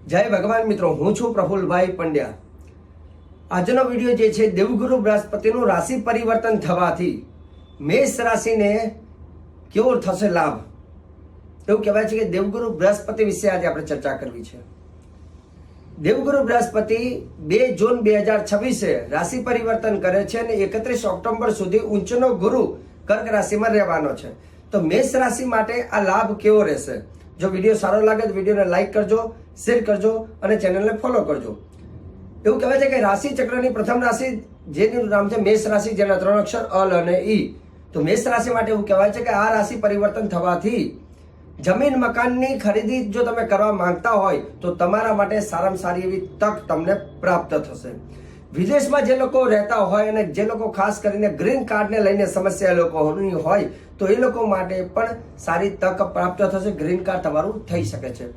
જય ભગવાન મિત્રો, હું છું પ્રફુલભાઈ પંડ્યા। આજનો વિડીયો જે છે દેવગુરુ બૃહસ્પતિનું રાશિ પરિવર્તન થવાથી મેષ રાશિને કેવો થશે લાભ, એવું કહેવાય છે કે દેવગુરુ બૃહસ્પતિ વિશે આજે આપણે ચર્ચા કરવી છે। દેવગુરુ બૃહસ્પતિ 2 જૂન 2026 રાશિ પરિવર્તન કરે છે અને 31 ઓક્ટોબર સુધી ઊંચનો ગુરુ કર્ક રાશિમાં રહેવાનો છે। તો મેષ રાશિ માટે આ લાભ કેવો રહેશે? જો વિડીયો સારો લાગે તો વિડીયોને લાઈક કરજો, શેર કરજો અને ચેનલને ફોલો કરજો। એવું કહેવાય છે કે રાશિ ચક્રની પ્રથમ રાશિ જેનું નામ છે મેષ રાશિ, જેના 3 અક્ષર અલ અને ઈ। તો મેષ રાશિ માટે એવું કહેવાય છે કે આ રાશિ પરિવર્તન થવાથી જમીન મકાનની ખરીદી જો તમે કરવા માંગતા હોય તો તમારા માટે સારામાં સારી એવી તક તમને પ્રાપ્ત થશે। વિદેશમાં જે લોકો રહેતા હોય અને જે લોકો ખાસ કરીને ગ્રીન કાર્ડને લઈને સમસ્યા લોકોની હોય તો એ લોકો માટે પણ સારી તક પ્રાપ્ત થશે। ગ્રીન કાર્ડ તમારું થઈ શકે છે।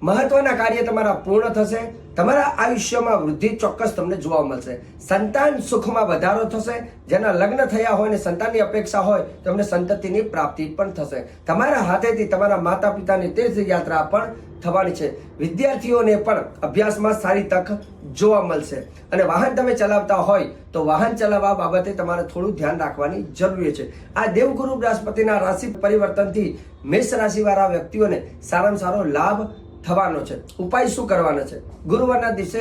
મહત્વના કાર્ય તમારા પૂર્ણ થશે। તમારા આયુષ્યમાં વૃદ્ધિ ચોક્કસ તમને જોવા મળશે। સંતાન સુખમાં વધારો થશે। જેના લગ્ન થયા હોય અને સંતાનની અપેક્ષા હોય તમને સંતતિની પ્રાપ્તિ પણ થશે। તમારા હાથેથી તમારા માતા પિતાની તીર્થયાત્રા પણ થવાની છે। વિદ્યાર્થીઓને પણ અભ્યાસમાં સારી તક જોવા મળશે અને વાહન તમે ચલાવતા હોય તો વાહન ચલાવવા બાબતે તમારે થોડું ધ્યાન રાખવાની જરૂરી છે। આ દેવગુરુ બૃહસ્પતિના રાશિ પરિવર્તનથી મેષ રાશિવાળા વ્યક્તિઓને સારામાં સારો લાભ થવાનો છે। ઉપાય શું કરવાનો છે? ગુરુવારના દિવસે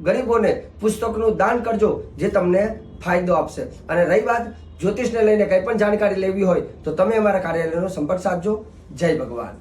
ગરીબોને પુસ્તકનું દાન કરજો, જે તમને ફાયદો આપશે। અને રહી વાત જ્યોતિષને લઈને કંઈ પણ જાણકારી લેવી હોય તો તમે અમારા કાર્યાલયનો સંપર્ક સાધજો। જય ભગવાન।